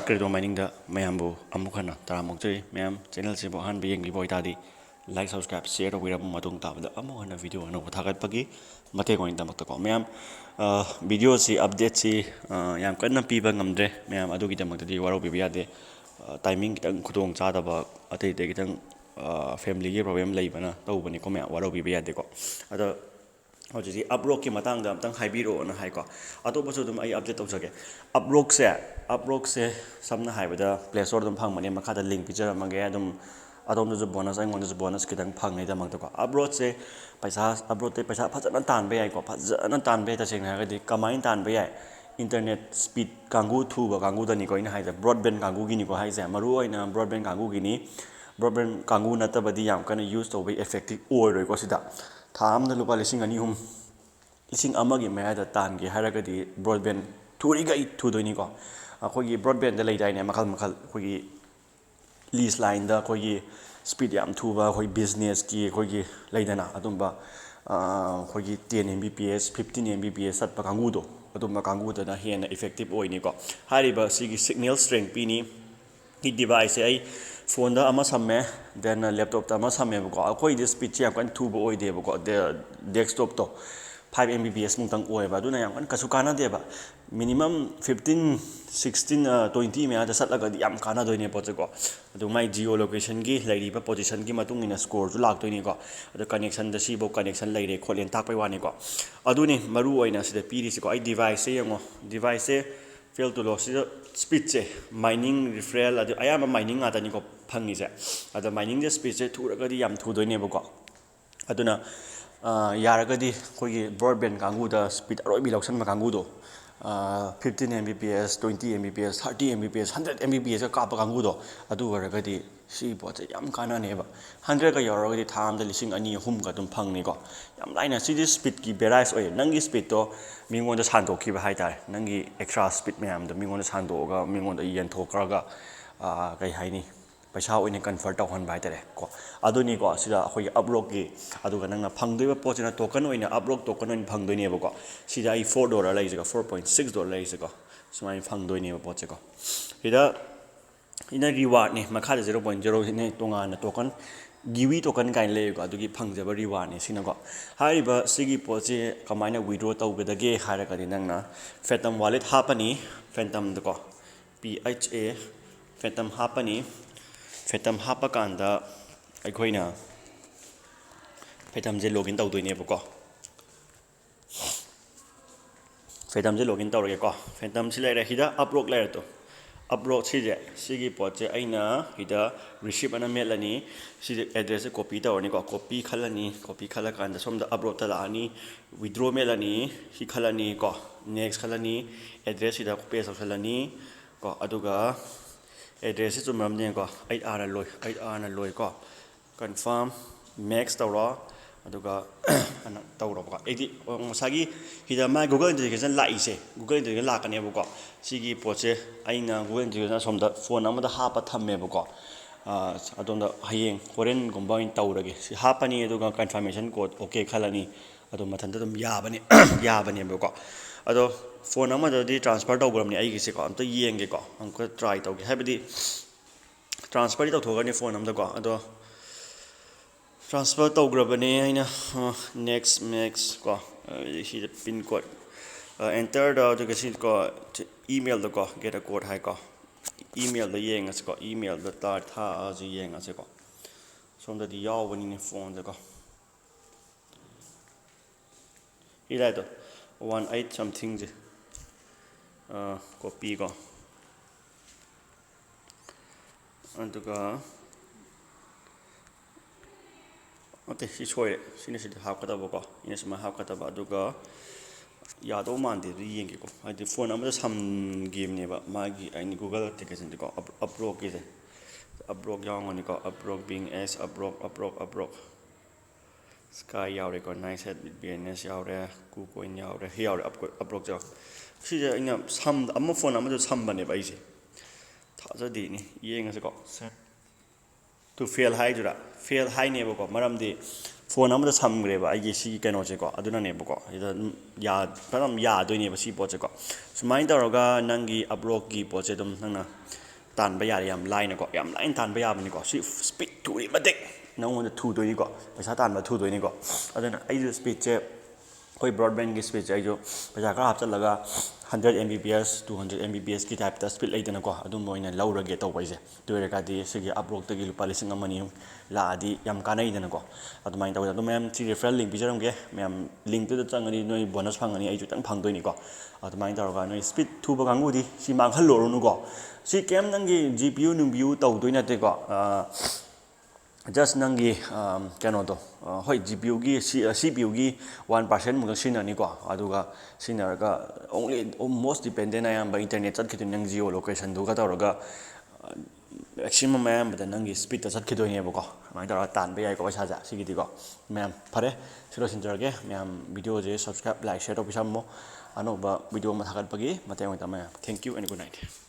crypto mining da mayambu amukhana taramokjari mayam channel se bohan be yengli boy tadi like subscribe share to wira matung tabda amukhana video no thagat pagi mate ko indamak ko mayam video si update si yam kanna piba ngamdre mayam adu gi damak di waro bi yade timing kitang khudong cha da ba atei de kitang family gi problem lei bana tau bani ko mayam waro bi yade ko ada Jadi uprock ki matang da tang haibiro na hai ko ato pasu dum ai update tau sake uprock se samna haibada play store dum phang mane makha da link picture mage dum adom du bonus ai ngon du bonus kitang phang nei da mang ko uprock se uprock te paisa phajana tan be ai ko phajana tan be ta seng ha ga di kamain tan be ai internet speed kangu thu ba kangu da ni ko ina hai da broadband kangu gi ni ko hai se maru oi na broadband kangu gi ni broadband kangu na ta badi yam kana use to be effective oi roi ko sida tham da lupa lising ani lising amagi maya da tan gi haragadi broadband thuri ga thu doi ni ko akhoi broadband da lei dai ne makal khoi lease line da khoi speed yam thu ba khoi business ki khoi leidana adumba khoi 10 mbps 15 mbps sat pa kangu do adumba kangu da na hena effective oi ni ko hariba sigi signal strength pi ni ki device ai phone da ama samme then laptop da ama samme ko akoi this speed chi kan thu bo oi de ko desktop to 5 mbps mung tang oi ba duna yang kan kasu kana de ba minimum 15 16 20 me ada sat laga yam kana doi ne poche ko adu mai geolocation gi lairi ba position gi matung ina score ju lak doi ni ko adu connection da si bo connection laire kholen tak pai wani ko adu ni maru oina sida piri si ko ai device se yango device se fail to loss speed che mining referral adu ayama mining ata ni ko phangi je adu mining je speed che thura ga di yam thu doi ne ba ko aduna yaragadi khoi broadband kangu da speed aroi bi loksan ma kangu do 15 mbps 20 mbps 30 mbps 100 mbps ka pa kangu do adu waragadi si poche yam kana ne ba 100 ka yoragadi tham da lising ani hum ka dum phang ni ko yam laina si this speed ki berais oi nangi speed to mingon da san to ki ba hai tar nangi extra speed myam da mingon da san do ga mingon da yen thokra ga kai hai ni paisa oine convert tau han bai tare ko aduni ko sida khoi uprock gi adu ga nangna phangdoi ba pochina token oine uprock token oine phangdoi ne ba ko sida ai $4 lai ga $4.6 lai ga sumai phangdoi ne ba poche ko ida ina reward ne makha 0.0 ne tonga na token giwi token kain le ko adu gi phangje ba reward ne sina ko hai ba sigi poche kamaina withdraw tau ga da ge hara ka di nangna phantom wallet hapani phantom da ko pha phantom hapani phantom hapa kanda aikoina phantom je login tau doine ba ko phantom je login tau re ko phantom si lai ra hida uprock lai to uprock si je sigi poche aina hida receipt ana melani si address copy tau ni ko copy khalani copy khala kanda somda uprock ta ani withdraw melani hi khalani ko next khalani address ida paste khalani ko aduga address chu mam ne ko 8r na loi ko confirm max tawra aduga ana tawra ko edi masagi hida ma google integration la ise google integration la kane ko sigi poche aina google integration somda phone amada hapa thamme ko adonda hayeng foreign gomba in tawrage si hapani aduga confirmation code okay khalani adu mathanda dum yabane ko ado phone amada di transfer tawgramni ai gise ko amta yenge ko amko try tawge habidi transfer tau thogani phone amda ko ado transfer tawgrabane aina next max ko hi pin code enter da to gasi ko email da ko get a code hai ko email da yenga ko email da tar tha aji yenga se ko somda di yawani ni phone da ko ila to 18 something je copy ko antuga okay si choi sine si hap kata ba ko ina sama hap kata ba aduga yado mande ri yenge ko ai phone amada sam game ne ba magi ai google application ko uprock ge uprock yang oni ko uprock being as uprock sky yaw recognize it with bns yaw re kucoin yaw re yaw uprock ja si ja ina sam amma phone amada sam ba ne ba ise thaja di ni yenga se ko set to fail high jura fail high ne ba ko maram di phone ꯑꯃꯗ ꯁꯝꯈ꯭ꯔꯦꯕ ꯑꯩꯒꯤ ꯁꯤꯒꯤ ꯀꯩꯅꯣꯁꯦꯀꯣ ꯑꯗꯨꯅꯅꯦꯕꯀꯣ ꯁꯤꯗ ꯐꯖꯅ ꯌꯥꯗꯣꯏꯅꯦꯕ ꯁꯤ ꯄꯣꯠꯁꯦꯀꯣ ꯁꯨꯃꯥꯏꯅ ꯇꯧꯔꯒ ꯅꯪꯒꯤ ꯑꯞꯔꯣꯛꯀꯤ ꯄꯣꯠꯁꯦ ꯑꯗꯨꯝ ꯅꯪꯅ ꯇꯥꯟꯕ ꯌꯥꯔꯦ ꯌꯥꯝ ꯂꯥꯏꯅꯀꯣ ꯌꯥꯝ ꯂꯥꯏꯅ ꯇꯥꯟꯕ ꯌꯥꯕꯅꯤꯀꯣ ꯁꯤ ꯁ꯭ꯄꯤꯠ ꯊꯨꯔꯤ ꯃꯇꯤꯛ ꯅꯪꯉꯣꯟꯗ ꯊꯨꯗꯣꯏꯅꯤꯀꯣ ꯄꯩꯁꯥ ꯇꯥꯟꯕ ꯊꯨꯗꯣꯏꯅꯤꯀꯣ ꯑꯗꯨꯅ ꯑꯩꯁꯨ ꯁ꯭ꯄꯤꯠꯁꯦ ꯑꯩꯈꯣꯏ ꯕ꯭ꯔꯣꯗꯕꯦꯟꯒꯤ ꯁ꯭ꯄꯤꯠꯁꯦ ꯑꯩꯁꯨ ꯄꯩꯁꯥ ꯈꯔ ꯍꯥꯞꯆꯤꯜꯂꯒ 100 Mbps 200 Mbpsꯀꯤ ꯇꯥꯏꯞꯇ ꯁ꯭ꯄꯤꯠ ꯂꯩꯗꯅꯀꯣ ꯑꯗꯨꯝꯕ ꯑꯣꯏꯅ ꯂꯧꯔꯒꯦ ꯇꯧꯕ ꯑꯩꯁꯦ ꯑꯗꯨ ꯑꯣꯏꯔꯒꯗꯤ ꯁꯤꯒꯤ ꯑꯞꯔꯣꯛꯇꯒꯤ ꯂꯨꯄꯥ 1,000,000 ꯂꯥꯛꯑꯗꯤ ꯌꯥꯝ ꯀꯥꯟꯅꯩꯗꯅꯀꯣ ꯑꯗꯨꯃꯥꯏꯅ ꯇꯧꯋꯦ ꯑꯗꯣ ꯃꯌꯥꯝ ꯁꯤ ꯔꯤꯐꯔꯦꯜ ꯂꯤꯡꯛ ꯄꯤꯖꯔꯝꯒꯦ ꯃꯌꯥꯝ ꯂꯤꯡꯛꯇꯨꯗ ꯆꯪꯉꯗꯤ ꯅꯣꯏ ꯕꯣꯅꯁ ꯐꯪꯒꯅꯤ ꯑꯩꯁꯨ ꯈꯤꯇꯪ ꯐꯪꯗꯣꯏꯅꯤꯀꯣ ꯑꯗꯨꯃꯥꯏꯅ ꯇꯧꯔꯒ ꯅꯣꯏ ꯁ꯭ꯄꯤꯠ ꯊꯨꯕ ꯀꯥꯡꯕꯨꯗꯤ ꯁꯤ ꯃꯥꯡꯍꯜꯂꯨꯔꯨꯅꯨꯀꯣ ꯁꯤ ꯀꯩꯝ ꯅꯪꯒꯤ GPU ꯅꯨꯡꯕꯤꯌꯨ ꯇꯧꯗꯣꯏ ꯅꯠꯇꯦꯀꯣ ꯖꯁ ꯅꯪꯒꯤ ꯀꯩꯅꯣꯗꯣ ꯍꯣꯏ GPUꯒꯤ CPUꯒꯤ 1% ꯃꯨꯛꯇ ꯁꯤꯖꯤꯟꯅꯅꯤꯀꯣ ꯑꯗꯨꯒ ꯁꯤꯖꯤꯟꯅꯔꯒ ꯑꯣꯡꯂꯤ ꯃꯣꯁ ꯗꯤꯄꯦꯟꯗꯦꯟ ꯑꯌꯥꯝꯕ ꯏꯟꯇꯔꯅꯦꯠ ꯆꯠꯈꯤꯗꯣꯏꯅꯤ ꯅꯪ ꯖꯤꯑꯣ ꯂꯣꯀꯦꯁꯟꯗꯨꯒ ꯇꯧꯔꯒ ꯃꯦꯛꯁꯤꯃꯝ ꯑꯌꯥꯝꯕꯗ ꯅꯪꯒꯤ ꯁ꯭ꯄꯤꯠꯇ ꯆꯠꯈꯤꯗꯣꯏꯅꯦꯕꯀꯣ ꯑꯗꯨꯃꯥꯏꯅ ꯇꯧꯔꯒ ꯇꯥꯟꯕ ꯌꯥꯏꯀꯣ ꯄꯩꯁꯥꯁꯦ ꯁꯤꯒꯤꯗꯤꯀꯣ ꯃꯌꯥꯝ ꯐꯔꯦ ꯁꯤ ꯂꯣꯏꯁꯤꯟꯖꯔꯒꯦ ꯃꯌꯥꯝ ꯚꯤꯗꯤꯑꯣꯁꯦ ꯁꯕꯁꯀ꯭ꯔꯥꯏꯕ ꯂꯥꯏꯛ ꯁꯤꯌꯔ ꯇꯧꯕꯤꯔꯝꯃꯣ ꯑꯅꯧꯕ ꯚꯤꯗꯤꯑꯣ ꯑꯃ ꯊꯥꯒꯠꯄꯒꯤ ꯃꯇꯦꯡ ꯑꯣꯏꯅ ꯃꯌꯥꯝ ꯊꯦꯡꯛ ꯌꯨ ꯑꯦꯟड ꯒꯨꯗ ꯅꯥꯏꯠ